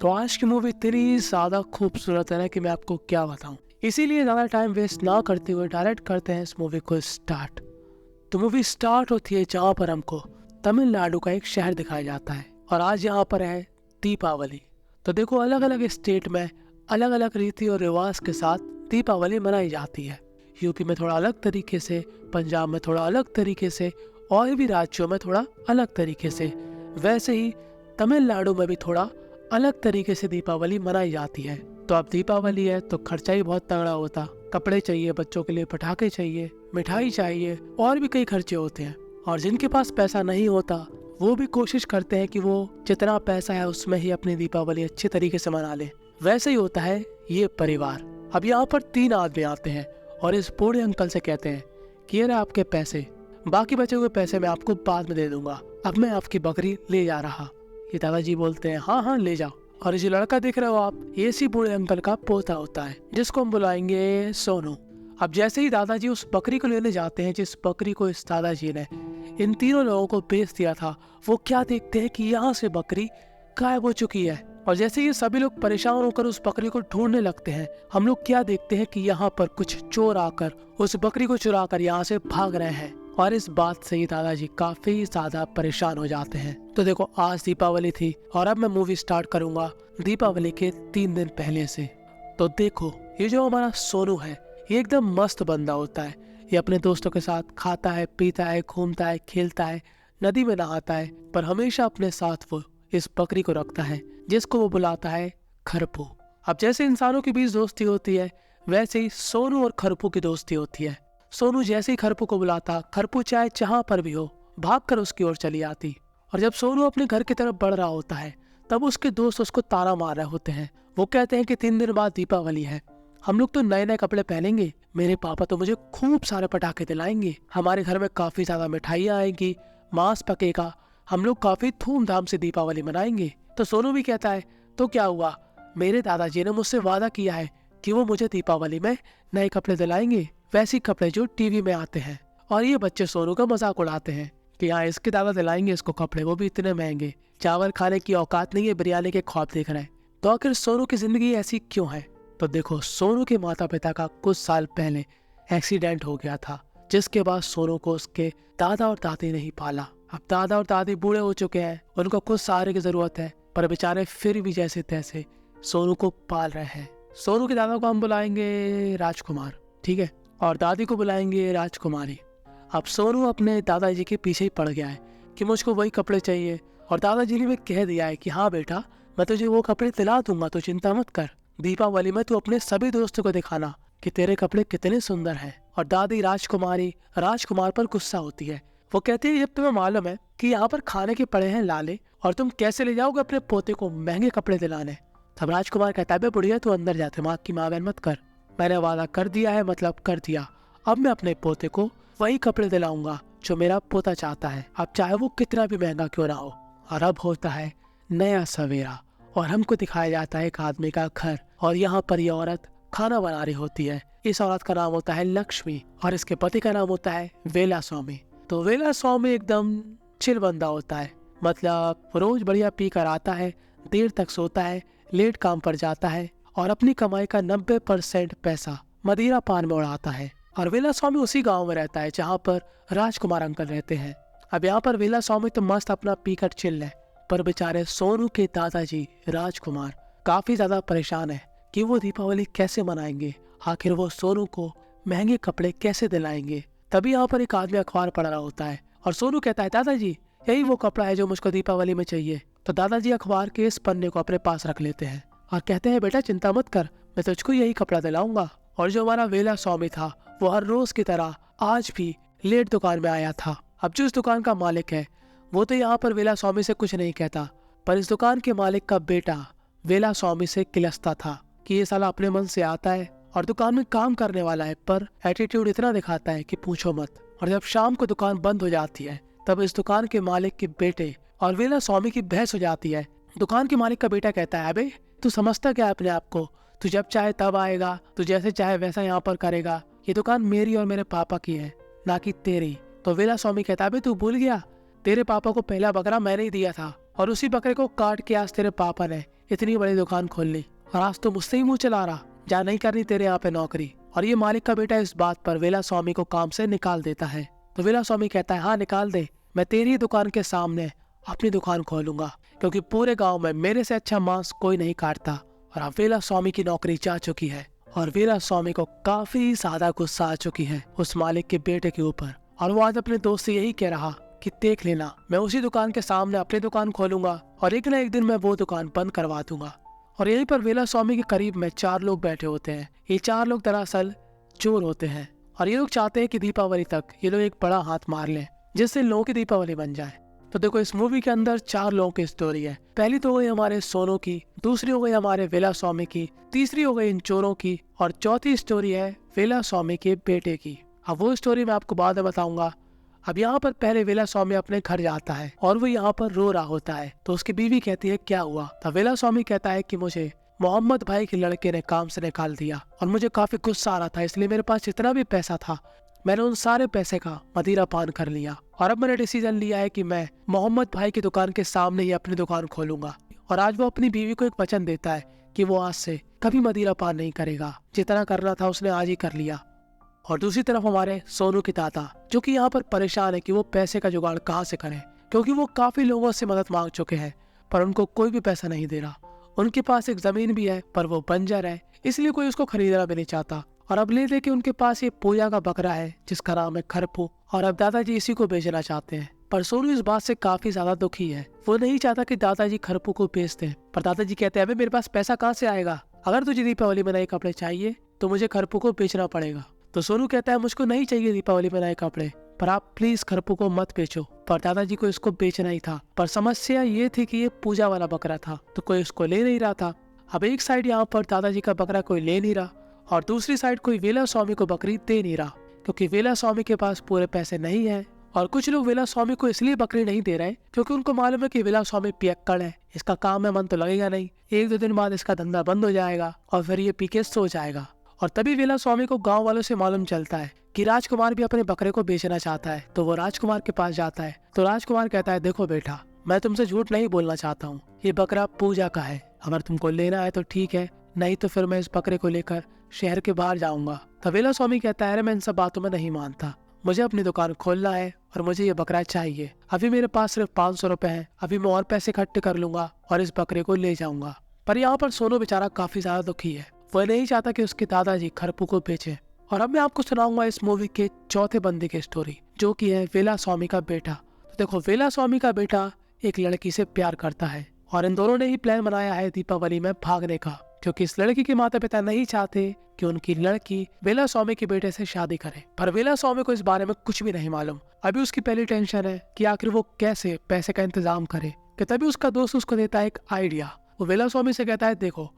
तो आज की मूवी इतनी ज्यादा खूबसूरत है ना कि मैं आपको क्या बताऊं। इसीलिए ज्यादा टाइम वेस्ट ना करते हुए डायरेक्ट करते हैं इस मूवी को स्टार्ट। तो मूवी स्टार्ट होती है जहाँ पर हमको तमिलनाडु का एक शहर दिखाया जाता है और आज यहाँ पर है दीपावली। तो देखो, अलग अलग स्टेट में अलग अलग रीति और रिवाज के साथ दीपावली मनाई जाती है। यूपी में थोड़ा अलग तरीके से, पंजाब में थोड़ा अलग तरीके से, और भी राज्यों में थोड़ा अलग तरीके से। वैसे ही तमिलनाडु में भी थोड़ा अलग तरीके से दीपावली मनाई जाती है। तो अब दीपावली है तो खर्चा ही बहुत तगड़ा होता। कपड़े चाहिए, बच्चों के लिए पटाखे चाहिए, मिठाई चाहिए, और भी कई खर्चे होते हैं। और जिनके पास पैसा नहीं होता वो भी कोशिश करते हैं कि वो जितना पैसा है उसमें ही अपनी दीपावली अच्छे तरीके से मना ले। वैसे ही होता है ये परिवार। अब यहाँ पर 3 आदमी आते हैं और इस बूढ़े अंकल से कहते हैं कि ये रहे आपके पैसे, बाकी बचे हुए पैसे मैं आपको बाद में दे दूंगा, अब मैं आपकी बकरी ले जा रहा। ये दादाजी बोलते हैं हाँ हाँ ले जाओ। और ये जो लड़का देख रहे हो आप, ये इसी बूढ़े अंकल का पोता होता है जिसको हम बुलाएंगे सोनू। अब जैसे ही दादाजी उस बकरी को लेने जाते हैं, जिस बकरी को इस दादाजी ने इन तीनों लोगों को बेच दिया था, वो क्या देखते हैं कि यहाँ से बकरी गायब हो चुकी है। और जैसे ये सभी लोग परेशान होकर उस बकरी को ढूंढने लगते हैं, हम लोग क्या देखते हैं कि यहाँ पर कुछ चोर आकर उस बकरी को चुरा कर यहाँ से भाग रहे हैं। और इस बात से ही दादाजी काफी ज्यादा परेशान हो जाते हैं। तो देखो, आज दीपावली थी और अब मैं मूवी स्टार्ट करूंगा दीपावली के 3 दिन पहले से। तो देखो, ये जो हमारा सोनू है ये एकदम मस्त बंदा होता है। ये अपने दोस्तों के साथ खाता है, पीता है, घूमता है, खेलता है, नदी में नहाता है, पर हमेशा अपने साथ वो इस बकरी को रखता है जिसको वो बुलाता है खरपू। अब जैसे इंसानों के बीच दोस्ती होती है, वैसे ही सोनू और खरपू की दोस्ती होती है। सोनू जैसे ही खरपू को बुलाता, खरपू चाहे जहां पर भी हो भागकर उसकी ओर चली आती। और जब सोनू अपने घर की तरफ बढ़ रहा होता है तब उसके दोस्त उसको ताना मार रहे होते हैं। वो कहते हैं कि 3 दिन बाद दीपावली है, हम लोग तो नए नए कपड़े पहनेंगे, मेरे पापा तो मुझे खूब सारे पटाखे दिलाएंगे, हमारे घर में काफी ज्यादा मिठाइयाँ आएंगी, मांस पकेगा, हम लोग काफी धूमधाम से दीपावली मनाएंगे। तो सोनू भी कहता है तो क्या हुआ, मेरे दादाजी ने मुझसे वादा किया है कि वो मुझे दीपावली में नए कपड़े दिलाएंगे, वैसे कपड़े जो टीवी में आते हैं। और ये बच्चे सोनू का मजाक उड़ाते हैं कि हाँ, इसके दादा दिलाएंगे इसको कपड़े, वो भी इतने महंगे, चावल खाने की औकात नहीं है, बिरयानी के ख्वाब देख रहे हैं। तो आखिर सोनू की जिंदगी ऐसी क्यों है? तो देखो, सोनू के माता पिता का कुछ साल पहले एक्सीडेंट हो गया था, जिसके बाद सोनू को उसके दादा और दादी ने ही पाला। अब दादा और दादी बूढ़े हो चुके हैं, उनको कुछ सहारे की जरूरत है, पर बेचारे फिर भी जैसे तैसे सोनू को पाल रहे हैं। सोनू के दादा को हम बुलाएंगे राजकुमार, ठीक है, और दादी को बुलाएंगे राजकुमारी। अब सोनू अपने दादाजी के पीछे ही पड़ गया है कि मुझको वही कपड़े चाहिए, और दादाजी ने भी कह दिया है कि हाँ बेटा, मैं तुझे वो कपड़े दिला दूंगा, तो चिंता मत कर, दीपावली में तू अपने सभी दोस्तों को दिखाना कि तेरे कपड़े कितने सुंदर हैं। और दादी राजकुमारी राजकुमार पर गुस्सा होती है। वो कहती है जब तुम्हें मालूम है कि यहाँ पर खाने के पड़े हैं लाले, और तुम कैसे ले जाओगे अपने पोते को महंगे कपड़े दिलाने। तब राजकुमार कहता है बुढ़िया तू अंदर जाते, माँ की माँ बहन मत कर, मैंने वादा कर दिया है, मतलब कर दिया, अब मैं अपने पोते को वही कपड़े दिलाऊंगा जो मेरा पोता चाहता है, अब चाहे वो कितना भी महंगा क्यों ना हो। और अब होता है नया सवेरा और हमको दिखाया जाता है एक आदमी का घर, और यहाँ पर ये औरत खाना बना रही होती है। इस औरत का नाम होता है लक्ष्मी और इसके पति का नाम होता है वेला स्वामी। तो वेला स्वामी एकदम चिल बंदा होता है, मतलब रोज बढ़िया पी कर आता है, देर तक सोता है, लेट काम पर जाता है और अपनी कमाई का 90% पैसा मदिरा पान में उड़ाता है। और वेला स्वामी उसी गांव में रहता है जहां पर राजकुमार अंकल रहते हैं। अब यहाँ पर वेला स्वामी तो मस्त अपना पीकर चिल है, पर बेचारे सोनू के दादाजी राजकुमार काफी ज्यादा परेशान है कि वो दीपावली कैसे मनाएंगे, आखिर वो सोनू को महंगे कपड़े कैसे दिलाएंगे। तभी यहाँ पर एक आदमी अखबार पढ़ रहा होता है और सोनू कहता है दादाजी यही वो कपड़ा है जो मुझको दीपावली में चाहिए। तो दादाजी अखबार के इस पन्ने को अपने पास रख लेते हैं और कहते हैं बेटा चिंता मत कर, मैं तुझको यही कपड़ा दिलाऊंगा। और जो हमारा वेला स्वामी था वो हर रोज की तरह आज भी लेट दुकान में आया था। अब जो इस दुकान का मालिक है वो तो यहाँ पर वेला स्वामी से कुछ नहीं कहता, पर इस दुकान के मालिक का बेटा वेला स्वामी से किलसता था कि ये साला अपने मन से आता है और दुकान में काम करने वाला है, पर एटीट्यूड इतना दिखाता है कि पूछो मत। और जब शाम को दुकान बंद हो जाती है तब इस दुकान के मालिक के बेटे और वेला स्वामी की बहस हो जाती है। दुकान के मालिक का बेटा कहता है अबे तू समझता क्या अपने आप को, तू जब चाहे तब आएगा, तू जैसे चाहे वैसा यहाँ पर करेगा, ये दुकान मेरी और मेरे पापा की है ना कि तेरी। तो वेला स्वामी कहता है तू भूल गया, तेरे पापा को पहला बकरा मैंने ही दिया था और उसी बकरे को काट के आज तेरे पापा ने इतनी बड़ी दुकान खोल ली और आज तो मुझसे ही मुंह चला रहा, जा नहीं करनी तेरे यहाँ पे नौकरी। और ये मालिक का बेटा इस बात पर वेला स्वामी को काम से निकाल देता है। तो वेला स्वामी कहता है हाँ निकाल दे, मैं तेरी दुकान के सामने अपनी दुकान खोलूंगा, क्योंकि पूरे गांव में मेरे से अच्छा मांस कोई नहीं काटता। और अब वेला स्वामी की नौकरी जा चुकी है और वेला स्वामी को काफी ज्यादा गुस्सा आ चुकी है उस मालिक के बेटे के ऊपर। और वो आज अपने दोस्त से यही कह रहा कि देख लेना, मैं उसी दुकान के सामने अपनी दुकान खोलूंगा और एक ना एक दिन मैं वो दुकान बंद करवा दूंगा। और यहीं पर वेला स्वामी के करीब में 4 लोग बैठे होते हैं। ये 4 लोग दरअसल चोर होते हैं और ये लोग चाहते हैं कि दीपावली तक ये लोग एक बड़ा हाथ मार लें, जिससे लोगों की दीपावली बन जाए। तो देखो इस मूवी के अंदर 4 लोगों की स्टोरी है। पहली तो हो गई हमारे सोनू की, दूसरी हो गई हमारे वेला स्वामी की, तीसरी हो गई इन चोरों की और चौथी स्टोरी है वेला स्वामी के बेटे की। अब वो स्टोरी मैं आपको बाद में बताऊंगा। अब यहाँ पर पहले वेला स्वामी अपने घर जाता है और वो यहाँ पर रो रहा होता है। तो उसकी बीवी कहती है क्या हुआ? तब वेला स्वामी कहता है कि मुझे मोहम्मद भाई के लड़के ने काम से निकाल दिया और मुझे काफी गुस्सा आ रहा था, इसलिए मेरे पास जितना भी पैसा था मैंने उन सारे पैसे का मदिरा पान कर लिया और अब मैंने डिसीजन लिया है कि मैं मोहम्मद भाई की दुकान के सामने ही अपनी दुकान खोलूंगा। और आज वो अपनी बीवी को एक वचन देता है कि वो आज से कभी मदिरा पान नहीं करेगा, जितना करना था उसने आज ही कर लिया। और दूसरी तरफ हमारे सोनू के दादा जो कि यहाँ पर परेशान है कि वो पैसे का जुगाड़ कहाँ से करें, क्योंकि वो काफी लोगों से मदद मांग चुके हैं पर उनको कोई भी पैसा नहीं दे रहा। उनके पास एक जमीन भी है पर वो बंजर है, इसलिए कोई उसको खरीदना भी नहीं चाहता। और अब ले दे कि उनके पास ये पूजा का बकरा है जिसका नाम है खरपू और अब दादाजी इसी को बेचना चाहते हैं। पर सोनू इस बात से काफी ज्यादा दुखी है, वो नहीं चाहता कि दादाजी खरपू को बेच दें। पर दादाजी कहते हैं अबे मेरे पास पैसा कहाँ से आएगा, अगर तुझे दीपावली में नए कपड़े चाहिए तो मुझे खरपू को बेचना पड़ेगा। तो सोनू कहता है मुझको नहीं चाहिए दीपावली में नए कपड़े, पर आप प्लीज खरपू को मत बेचो। पर दादाजी को इसको बेचना ही था, पर समस्या ये थी कि ये पूजा वाला बकरा था तो कोई इसको ले नहीं रहा था। अब एक साइड यहाँ पर दादाजी का बकरा कोई ले नहीं रहा और दूसरी साइड कोई वेला स्वामी को बकरी दे नहीं रहा, क्योंकि वेला स्वामी के पास पूरे पैसे नहीं है। और कुछ लोग वेला स्वामी को इसलिए बकरी नहीं दे रहे क्योंकि उनको मालूम है कि वेला स्वामी पियक्कड़ है, इसका काम में मन तो लगेगा नहीं, 1-2 दिन बाद इसका धंधा बंद हो जाएगा और फिर ये पीके सो जाएगा। और तभी वेला स्वामी को गांव वालों से मालूम चलता है कि राजकुमार भी अपने बकरे को बेचना चाहता है। तो वो राजकुमार के पास जाता है। तो राजकुमार कहता है देखो बेटा, मैं तुमसे झूठ नहीं बोलना चाहता हूँ, ये बकरा पूजा का है, अगर तुमको लेना है तो ठीक है, नहीं तो फिर मैं इस बकरे को लेकर शहर के बाहर जाऊंगा। तो वेला स्वामी कहता है मैं इन सब बातों में नहीं मानता, मुझे अपनी दुकान खोलना है और मुझे ये बकरा चाहिए। अभी मेरे पास सिर्फ 500 रुपए हैं, अभी मैं और पैसे इकट्ठे कर लूंगा और इस बकरे को ले जाऊंगा। पर यहाँ पर सोनू बेचारा काफी ज्यादा दुखी है, वह नहीं चाहता कि उसके दादाजी खरपू को बेचे। और अब मैं आपको सुनाऊंगा इस मूवी के चौथे बंदे की स्टोरी, जो कि है वेला स्वामी का बेटा। तो देखो वेला स्वामी का बेटा एक लड़की से प्यार करता है और इन दोनों ने ही प्लान बनाया है दीपावली में भागने का, क्योंकि इस लड़की के माता पिता नहीं चाहते कि उनकी लड़की वेला स्वामी के बेटे से शादी करे। पर वेला स्वामी को इस बारे में कुछ भी नहीं मालूम। अभी उसकी पहली टेंशन है कि आखिर वो कैसे पैसे का इंतजाम करे। कि तभी उसका दोस्त उसको देता है एक आइडिया। वो वेला स्वामी से कहता है देखो,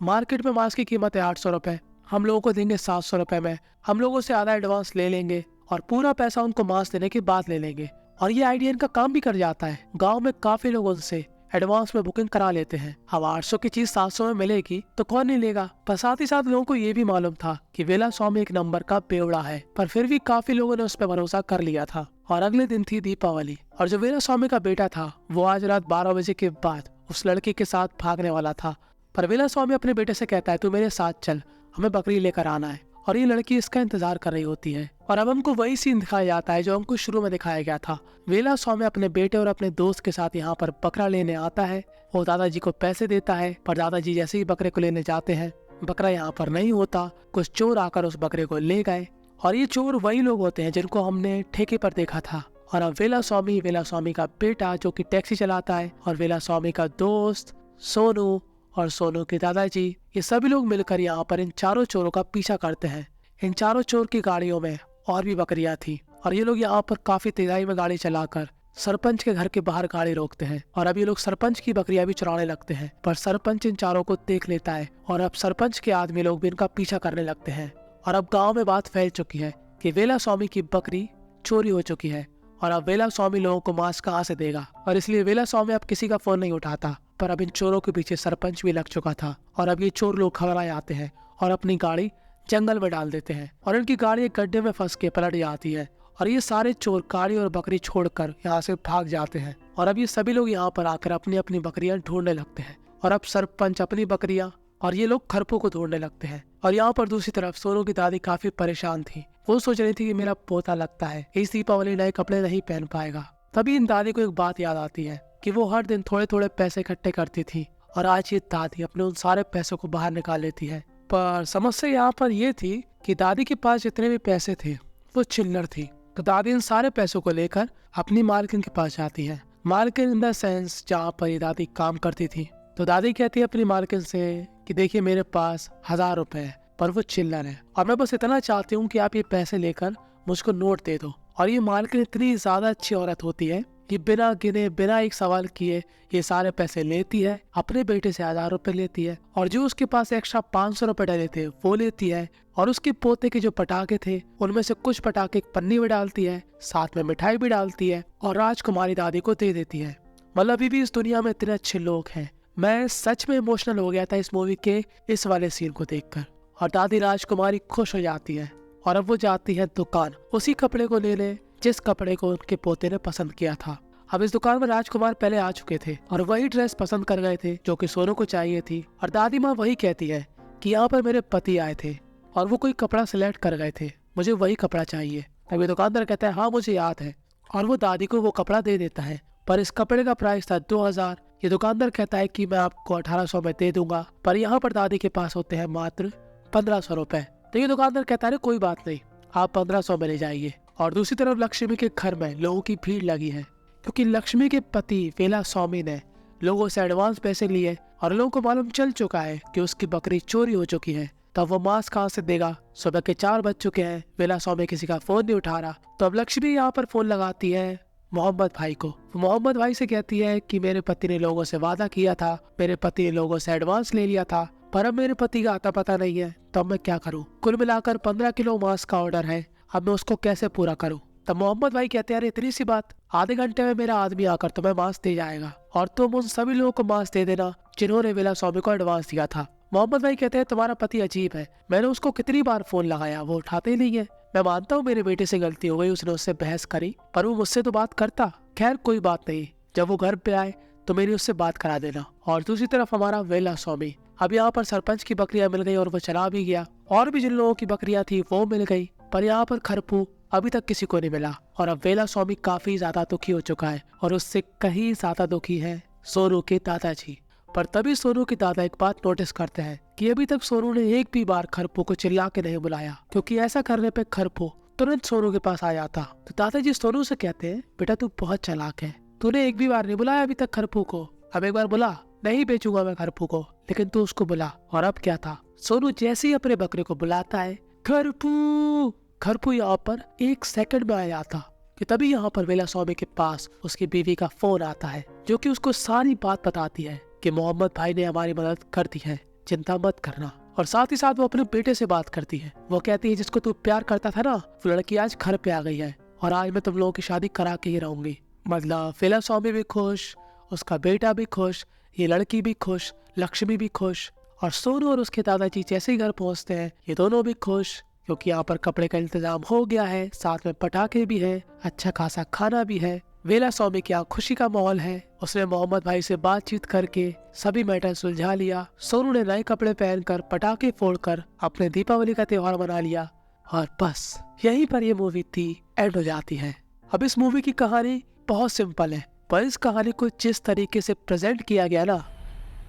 मार्केट में मांस की कीमत है 800 रुपए, हम लोगों को देंगे 700 रुपए में, हम लोगों से आधा एडवांस ले लेंगे और पूरा पैसा उनको मांस देने के बाद ले लेंगे। और ये आइडिया इनका काम भी कर जाता है। गांव में काफी लोग उनसे एडवांस में बुकिंग करा लेते हैं। अब 800 की चीज 700 में मिलेगी तो कौन नहीं लेगा। पर साथ ही साथ लोगों को ये भी मालूम था कि वेला स्वामी एक नंबर का बेवड़ा है, पर फिर भी काफी लोगों ने उस पर भरोसा कर लिया था। और अगले दिन थी दीपावली और जो वेला स्वामी का बेटा था वो आज रात 12 बजे के बाद उस लड़के के साथ भागने वाला था। पर वेला स्वामी अपने बेटे से कहता है तू मेरे साथ चल, हमें बकरी लेकर आना है। और ये लड़की इसका इंतजार कर रही होती है। और अब हमको वही सीन दिखाया जाता है जो हमको शुरू में दिखाया गया था। वेला स्वामी अपने बेटे और अपने दोस्त के साथ यहाँ पर बकरा लेने आता है। वो दादाजी को पैसे देता है, पर दादाजी जैसे ही बकरे को लेने जाते हैं बकरा यहाँ पर नहीं होता। कुछ चोर आकर उस बकरे को ले गए और ये चोर वही लोग होते हैं जिनको हमने ठेके पर देखा था। और अब वेला स्वामी का बेटा जो कि टैक्सी चलाता है और वेला स्वामी का दोस्त सोनू और सोनू के दादाजी, ये सभी लोग मिलकर यहाँ पर इन चारों चोरों का पीछा करते हैं। इन चारों चोर की गाड़ियों में और भी बकरियां थी और ये लोग यहाँ पर काफी तेजाई में गाड़ी चलाकर सरपंच के घर के बाहर गाड़ी रोकते हैं। और अब ये लोग सरपंच की बकरियां भी चुराने लगते हैं, पर सरपंच इन चारों को देख लेता है और अब सरपंच के आदमी लोग भी इनका पीछा करने लगते हैं। और अब गाँव में बात फैल चुकी है कि वेला स्वामी की बकरी चोरी हो चुकी है और अब वेला स्वामी लोगों को मांस कहाँ से देगा। और इसलिए वेला स्वामी अब किसी का फोन नहीं उठाता। पर अब इन चोरों के पीछे सरपंच भी लग चुका था और अब ये चोर लोग घबराए आते हैं और अपनी गाड़ी जंगल में डाल देते हैं और इनकी गाड़ी एक गड्ढे में फंस के पलट जाती है। और ये सारे चोर गाड़ी और बकरी छोड़कर यहाँ से भाग जाते हैं। और अब ये सभी लोग यहाँ पर आकर अपनी अपनी बकरियां ढूंढने लगते हैं और अब सरपंच अपनी बकरियां और ये लोग खरपू को ढूंढने लगते हैं। और यहाँ पर दूसरी तरफ सोनू की दादी काफी परेशान थी। वो सोच रही थी कि मेरा पोता लगता है इस दीपावली नए कपड़े नहीं पहन पाएगा। तभी इन दादी को एक बात याद आती है कि वो हर दिन थोड़े थोड़े पैसे इकट्ठे करती थी और आज ये दादी अपने उन सारे पैसों को बाहर निकाल लेती है। पर समस्या यहाँ पर ये थी कि दादी के पास जितने भी पैसे थे वो चिल्लर थी। तो दादी इन सारे पैसों को लेकर अपनी मालकिन के पास जाती है। मालकिन इन द सेंस जहाँ पर ये दादी काम करती थी। तो दादी कहती है अपनी मालकिन से कि देखिए मेरे पास 1000 रुपए है पर वो चिल्लर है और मैं बस इतना चाहती हूँ कि आप ये पैसे लेकर मुझको नोट दे दो। और ये मालकिन इतनी ज्यादा अच्छी औरत होती है कि बिना गिने बिना एक सवाल किए ये सारे पैसे लेती है, अपने बेटे से 1000 रुपए लेती है और जो उसके पास एक्स्ट्रा 500 रुपए डले थे वो लेती है और उसके पोते के जो पटाखे थे उनमें से कुछ पटाखे एक पन्नी में डालती है, साथ में मिठाई भी डालती है और राजकुमारी दादी को दे देती है। मतलब अभी भी इस दुनिया में इतने अच्छे लोग हैं। मैं सच में इमोशनल हो गया था इस मूवी के इस वाले सीन को देखकर। और दादी राजकुमारी खुश हो जाती है और अब वो जाती है दुकान उसी कपड़े को लेने जिस कपड़े को उनके पोते ने पसंद किया था। अब इस दुकान में राजकुमार पहले आ चुके थे और वही ड्रेस पसंद कर गए थे जो कि सोनू को चाहिए थी। और दादी माँ वही कहती है कि यहाँ पर मेरे पति आए थे और वो कोई कपड़ा सिलेक्ट कर गए थे, मुझे वही कपड़ा चाहिए। तभी दुकानदार कहता है हाँ मुझे याद है और वो दादी को वो कपड़ा दे देता है। पर इस कपड़े का प्राइस था 2000। ये दुकानदार कहता है कि मैं आपको 1800 में दे दूंगा, पर यहाँ पर दादी के पास होते हैं मात्र 1500 रुपए। तो ये दुकानदार कहता है कोई बात नहीं, आप 1500 में ले जाइए। और दूसरी तरफ लक्ष्मी के घर में लोगों की भीड़ लगी है क्योंकि लक्ष्मी के पति वेला स्वामी ने लोगों से एडवांस पैसे लिए और लोगों को मालूम चल चुका है कि उसकी बकरी चोरी हो चुकी है। तब वो मांस कहाँ से देगा? सुबह के 4 बज चुके हैं, वेला स्वामी किसी का फोन नहीं उठा रहा। तो अब लक्ष्मी यहाँ पर फोन लगाती है मोहम्मद भाई को। मोहम्मद भाई से कहती है कि मेरे पति ने लोगों से वादा किया था, मेरे पति ने लोगों से एडवांस ले लिया था, पर अब मेरे पति का आता पता नहीं है, तो अब मैं क्या करूँ? कुल मिलाकर 15 किलो मांस का ऑर्डर है, अब मैं उसको कैसे पूरा करूँ? तब मोहम्मद भाई कहते हैं अरे इतनी सी बात, आधे घंटे में मेरा आदमी आकर तुम्हें मांस दे जाएगा और तुम उन सभी लोगों को मांस दे देना जिन्होंने वेला स्वामी को एडवांस दिया था। मोहम्मद भाई कहते हैं तुम्हारा पति अजीब है, मैंने उसको कितनी बार फोन लगाया वो उठाते ही नहीं है। मैं मानता हूँ मेरे बेटे से गलती हो गई, उसने उससे बहस करी, पर वो मुझसे तो बात करता। खैर कोई बात नहीं, जब वो घर पे आए तो मेरी उससे बात करा देना। और दूसरी तरफ हमारा वेला स्वामी, अब यहाँ पर सरपंच की बकरियां मिल गई और वो चला भी गया और भी जिन लोगों की बकरियां थी वो मिल गई, पर यहाँ पर खरपू अभी तक किसी को नहीं मिला। और अब वेला स्वामी काफी ज्यादा दुखी हो चुका है और उससे कहीं ज्यादा दुखी है सोनू के दादाजी। पर तभी सोनू के दादा एक बात नोटिस करते हैं कि अभी तक सोनू ने एक भी बार खरपू को चिल्ला के नहीं बुलाया, क्योंकि ऐसा करने पे खरपू तुरंत सोनू के पास आ जाता। तो दादाजी सोनू से कहते हैं बेटा तू बहुत चालाक है, तूने एक भी बार नहीं बुलाया अभी तक खरपू को, अब एक बार बुला। नहीं बेचूंगा मैं खरपू को, लेकिन तू उसको बुला। और अब क्या था, सोनू जैसे ही अपने बकरे को बुलाता है खरपू, खरपू यहाँ पर 1 सेकंड में आ जाता कि तभी यहाँ पर वेला स्वामी के पास उसकी बीवी का फोन आता है जो कि उसको सारी बात बताती है कि मोहम्मद भाई ने हमारी मदद कर दी है, चिंता मत करना। और साथ ही साथ वो अपने बेटे से बात करती है। वो कहती है जिसको तू प्यार करता था ना, वो लड़की आज घर पे आ गई है और आज मैं तुम लोगों की शादी करा के ही रहूंगी। मतलब वेला स्वामी भी खुश, उसका बेटा भी खुश, ये लड़की भी खुश, लक्ष्मी भी खुश। और सोनू और उसके दादाजी जैसे ही घर पहुंचते हैं ये दोनों भी खुश, क्योंकि यहाँ पर कपड़े का इंतजाम हो गया है, साथ में पटाखे भी है, अच्छा खासा खाना भी है। वेला स्वामी की यहाँ खुशी का माहौल है। उसने मोहम्मद भाई से बातचीत करके सभी मैटर सुलझा लिया। सोनू ने नए कपड़े पहनकर पटाखे फोड़कर अपने दीपावली का त्योहार मना लिया और बस यहीं पर ये मूवी थी एंड हो जाती है। अब इस मूवी की कहानी बहुत सिंपल है, पर इस कहानी को जिस तरीके से प्रेजेंट किया गया ना,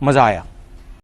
मजा आया।